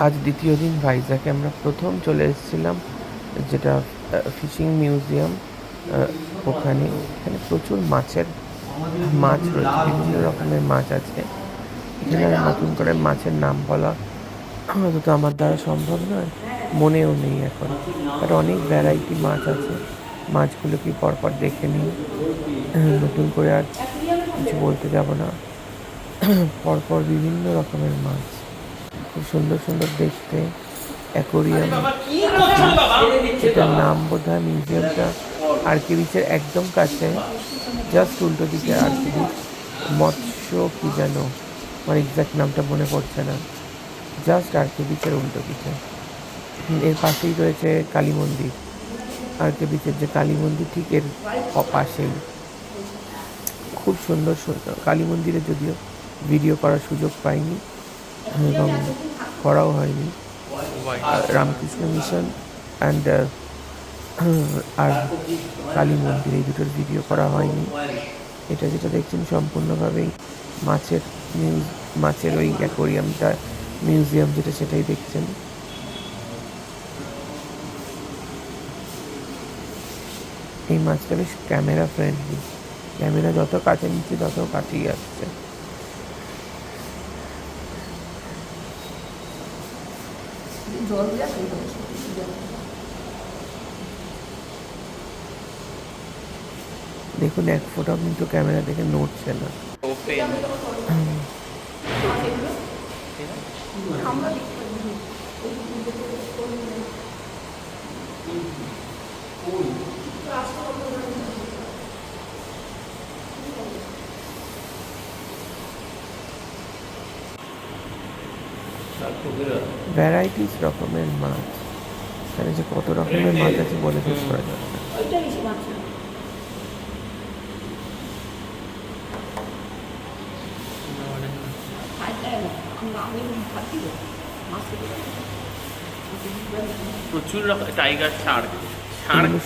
আজ দ্বিতীয় দিন ভাইজ্যাকে আমরা প্রথম চলে এসেছিলাম, যেটা ফিশিং মিউজিয়াম। ওখানে এখানে প্রচুর মাছ রয়েছে, বিভিন্ন রকমের মাছ আছে এখানে। আর নতুন করে মাছের নাম বলা অন্তত আমার দ্বারা সম্ভব নয়, মনেও নেই এখন। আর অনেক ভ্যারাইটি মাছ আছে, মাছগুলোকে পরপর দেখে নিই। নতুন করে আর কিছু বলতে যাব না। পরপর বিভিন্ন রকমের মাছ, খুব সুন্দর সুন্দর দেখতে। অ্যাকোরিয়াম, এটার নাম বোধ হয় মিউজিয়ামটা আরকে বিচের একদম কাছে, জাস্ট উল্টো দিকে আরকে বিচ। মৎস্য কি যেন, আমার এক্সাক্ট নামটা মনে পড়ছে না। জাস্ট আরকে বিচের উল্টো দিকে। এর পাশেই রয়েছে কালী মন্দির। আরকে বিচের যে কালী মন্দির ঠিক এর পাশেই। খুব সুন্দর সুন্দর কালী মন্দিরে যদিও ভিডিও করার সুযোগ পাইনি এবং করাও হয়নি। রামকৃষ্ণ মিশন অ্যান্ড আর কালী মন্দির, এই দুটোর ভিডিও করা হয়নি। এটা যেটা দেখছেন সম্পূর্ণভাবেই মাছের ওই অ্যাকোরিয়ামটা, মিউজিয়াম যেটা, সেটাই দেখছেন। এই মাছটা বেশ ক্যামেরা ফ্রেন্ডলি, ক্যামেরা যত কাছে নিচ্ছে তত কাছেই আসছে। দেখুন এক ফোটাও কিন্তু ক্যামেরা দেখে নড়ছে না। ভ্যারাইটিস রকমের মাছ, এখানে যে কত রকমের মাছ আছে বলে শেষ করা যাবে না। প্রচুর রকম টাইগার, শার্ক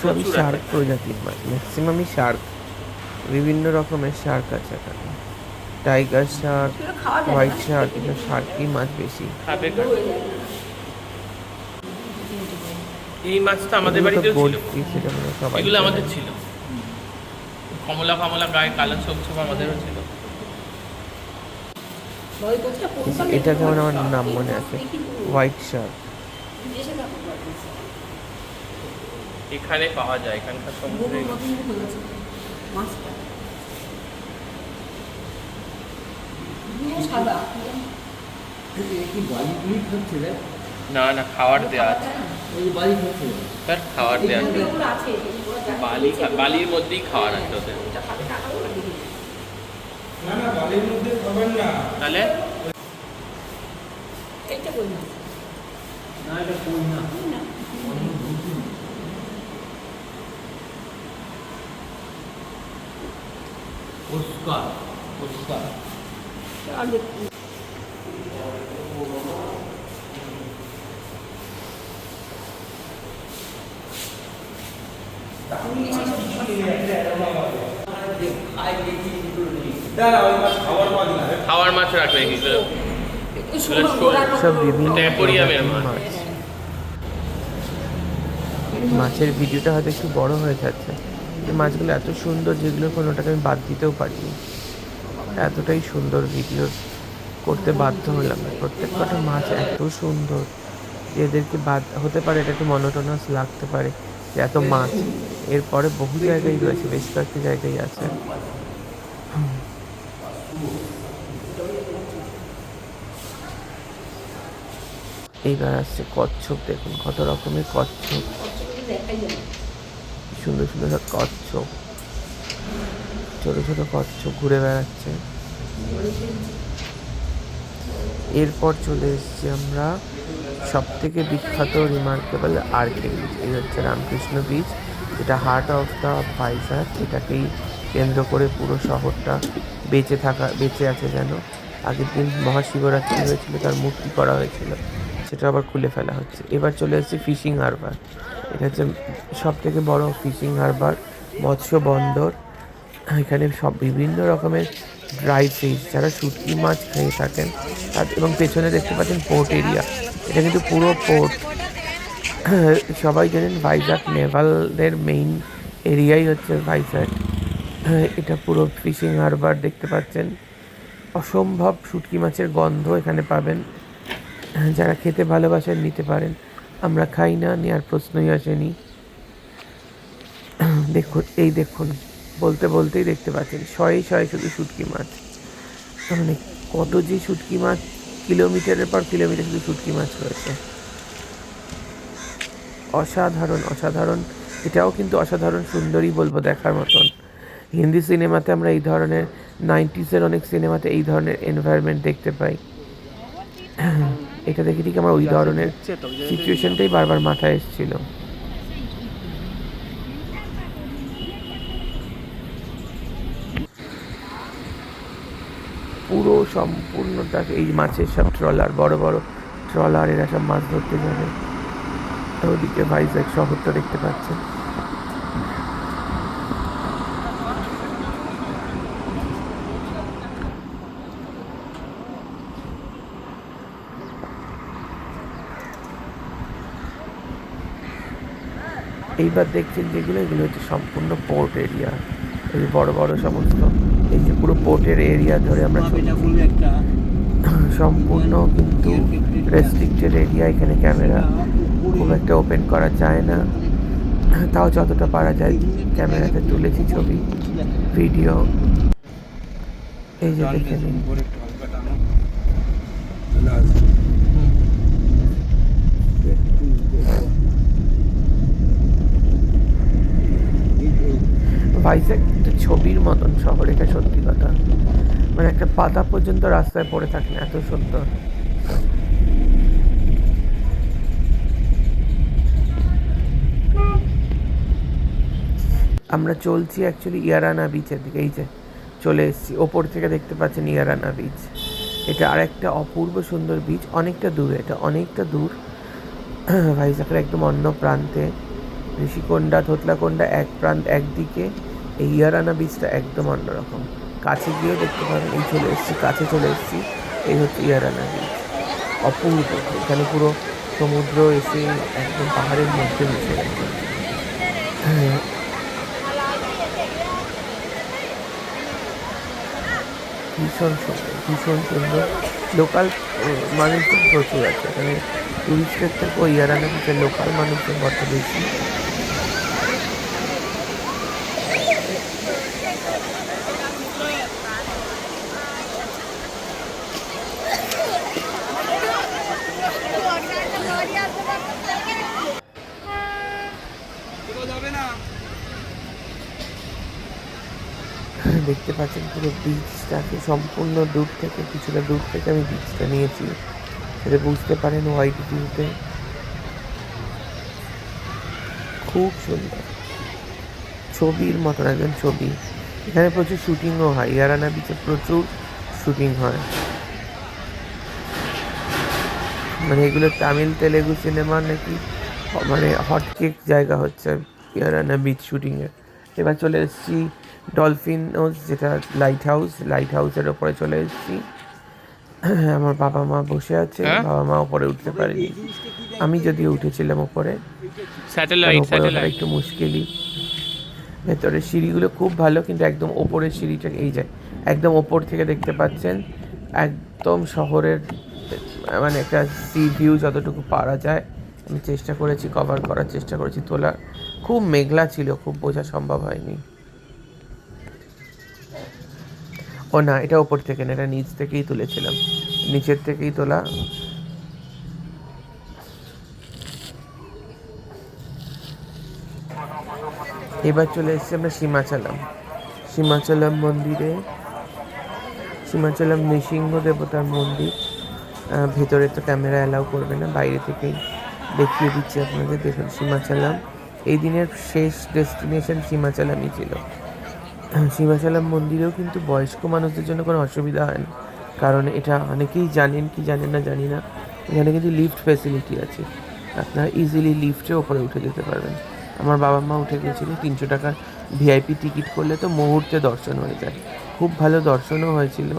সবই শার্ক প্রজাতির মাছ, ম্যাক্সিমামই শার্ক। বিভিন্ন রকমের শার্ক আছে এখানে, টাইগার শার্ক, হোয়াইট শার্ক, এসব শার্কই মাছ বেশি। এই মাছটা আমাদের বাড়িতেও ছিল, এগুলো আমাদের ছিল। কমলা কমলা গায়ে কালো ছোপ ছোপ আমাদেরও ছিল। এটা যেমন আমার নাম মনে আছে, হোয়াইট শার্ক। এখানে পাওয়া যায়, এখানকার সমুদ্রে। না না, খাবার দেওয়া আছে, খাবার দেওয়া আছে। বালির মধ্যেই খাবার আছে ওদের। তাহলে খাওয়ার মাছ রাখবে, সব বিভিন্ন অ্যাকোরিয়ামের মাছ। মাছের ভিডিওটা হয়তো একটু বড় হয়ে যাচ্ছে, মাছগুলো এত সুন্দর যেগুলো কোনোটাকে আমি বাদ দিতেও পারিনি। এতটাই সুন্দর ভিডিও করতে বাধ্য হলাম। প্রত্যেকটা মাছ এত সুন্দর যে এদেরকে বাদ হতে পারে, এটা একটু মনোটোনাস লাগতে পারে যে এত মাছ। এরপরে বহু জায়গায় রয়েছে, বেশ কয়েকটি জায়গায় আছে। এইবার আসছে কচ্ছপ, দেখুন কত রকমের কচ্ছপ, সুন্দর সুন্দর সব কচ্ছপ, ছোট ছোট কচ্ছপ ঘুরে বেড়াচ্ছে। এরপর চলে এসেছি আমরা সব থেকে বিখ্যাত রিমার্কেবল আরকে বিচ। এই হচ্ছে রামকৃষ্ণ বিচ, যেটা হার্ট অফ দ্য ভাইজ্যাক। এটাকেই কেন্দ্র করে পুরো শহরটা বেঁচে আছে যেন। আগের দিন মহাশিবরাত্রি হয়েছিল, তার মূর্তি করা হয়েছিল, সেটা আবার খুলে ফেলা হচ্ছে। এবার চলে এসেছি ফিশিং হারবার। এটা হচ্ছে সব থেকে বড় ফিশিং হারবার, মৎস্য বন্দর। এখানে সব বিভিন্ন রকমের ড্রাই ফিশ, যারা শুটকি মাছ খেয়ে থাকেন। এবং পেছনে দেখতে পাচ্ছেন পোর্ট এরিয়া, এটা কিন্তু পুরো পোর্ট। সবাই জানেন ভাইজ্যাক নেভালের মেইন এরিয়াই হচ্ছে ভাইজ্যাক। এটা পুরো ফিশিং হারবার দেখতে পাচ্ছেন। অসম্ভব শুটকি মাছের গন্ধ এখানে পাবেন। যারা খেতে ভালোবাসেন নিতে পারেন, আমরা খাই না, নেওয়ার প্রশ্নই আসেনি। দেখুন, এই দেখুন, বলতে বলতেই দেখতে পাচ্ছেন শয়ে শয়ে শুধু শুটকি মাছ। তার মানে কত যে শুটকি মাছ, কিলোমিটারের পর কিলোমিটার শুধু শুটকি মাছ রয়েছে। অসাধারণ অসাধারণ। এটাও কিন্তু অসাধারণ সুন্দরই বলবো, দেখার মতন। হিন্দি সিনেমাতে আমরা এই ধরনের, 90s-এর অনেক সিনেমাতে এই ধরনের এনভায়রনমেন্ট দেখতে পাই। এটা দেখে ঠিক আমার ওই ধরনের সিচুয়েশনটাই বারবার মাথায় এসেছিল। পুরো সম্পূর্ণটা এই মাছের সব ট্রলার, বড় বড় ট্রলার, এরা সব মাছ ধরতে যাবে। ওদিকে ভাইজ্যাক শহরটা দেখতে পাচ্ছেন। এইবার দেখছেন যেগুলো, এগুলো হচ্ছে সম্পূর্ণ পোর্ট এরিয়া। এই যে বড় বড় সমস্ত, এই যে পুরো পোর্টের এরিয়া ধরে আমরা চলছি। সম্পূর্ণ কিন্তু রেস্ট্রিক্টেড এরিয়া। এখানে ক্যামেরা খুব একটা ওপেন করা যায় না, তাও যতটা পারা যায় ক্যামেরাতে তুলেছি ছবি, ভিডিও। এই যে দেখে নিন, ভাইজ্যাক কিন্তু ছবির মতন শহর, এটা সত্যি কথা। মানে একটা পাতা পর্যন্ত রাস্তায় পড়ে থাকে না, এত সুন্দর। আমরা চলছি অ্যাকচুয়ালি ইয়ারানা বিচের দিকে। এই যে চলে এসেছি, ওপর থেকে দেখতে পাচ্ছেন ইয়ারানা বিচ। এটা আরেকটা অপূর্ব সুন্দর বিচ, অনেকটা দূরে, এটা অনেকটা দূর। ভাইজ্যাকের একদম অন্য প্রান্তে। ঋষিকোন্ডা, থোতলাকোন্ডা একদিকে, এই ইয়ারানা বিচটা একদম অন্যরকম। কাছে গিয়েও দেখতে পাবেন। এই চলে এসেছি, কাছে চলে এসেছি। এই হচ্ছে ইয়ারানা বিচ, অপূর্ব। এখানে পুরো সমুদ্র এসে একদম পাহাড়ের মধ্যে মিশে গেছে। ভীষণ সুন্দর, ভীষণ সুন্দর। লোকাল মানুষজন প্রচুর আছে এখানে, টুরিস্টের থেকে ওই ইয়ারানা বিচের লোকাল মানুষজন বড্ড বেশি। দেখতে পাচ্ছেন পুরো বিচটাকে সম্পূর্ণ দূর থেকে, কিছুটা দূর থেকে আমি বিচটা নিয়েছি, সেটা বুঝতে পারেন হোয়াইট ভিউতে। খুব সুন্দর, ছবির মতন, একদম ছবি। এখানে প্রচুর শুটিংও হয়, ইয়ারানা বিচে প্রচুর শুটিং হয়। মানে এগুলো তামিল তেলেগু সিনেমার নাকি মানে হটকেক জায়গা হচ্ছে ইয়ারানা বিচ শুটিংয়ের। এবার চলে এসেছি ডলফিন হাউস, যেটা লাইট হাউসের ওপরে চলে এসেছি। আমার বাবা মা বসে আছে, বাবা মা ওপরে উঠতে পারেনি, আমি যদিও উঠেছিলাম ওপরে। ওপরে ওঠাটা একটু মুশকিলই। ভেতরের সিঁড়িগুলো খুব ভালো, কিন্তু একদম ওপরের সিঁড়িটা, এই যায় একদম ওপর থেকে দেখতে পাচ্ছেন একদম শহরের মানে একটা সি ভিউ যতটুকু পারা যায় আমি চেষ্টা করেছি, কভার করার চেষ্টা করেছি তোলার। খুব মেঘলা ছিল, খুব বোঝা সম্ভব হয়নি। ও না, এটা ওপর থেকে না, এটা নিচ থেকেই তুলেছিলাম, নিচের থেকেই তোলা। এবার চলে এসেছি আমরা সীমাচলম মন্দিরে। সীমাচলম নৃসিংহ দেবতার মন্দির। ভেতরে তো ক্যামেরা অ্যালাউ করবে না, বাইরে থেকেই দেখিয়ে দিচ্ছি আপনাদের। দেখুন সীমাচলম, এই দিনের শেষ ডেস্টিনেশন সীমাচলমই ছিল। সীমাচলম মন্দিরেও কিন্তু বয়স্ক মানুষদের জন্য কোনো অসুবিধা হয় না, কারণ এটা অনেকেই জানেন কি জানেন না জানি না, এখানে কিন্তু লিফট ফ্যাসিলিটি আছে, আপনারা ইজিলি লিফটে ওপরে উঠে যেতে পারবেন। আমার বাবা মা উঠে গেছিলো, 300 টাকার ভিআইপি টিকিট করলে তো মুহূর্তে দর্শন হয়ে যায়, খুব ভালো দর্শনও হয়েছিল।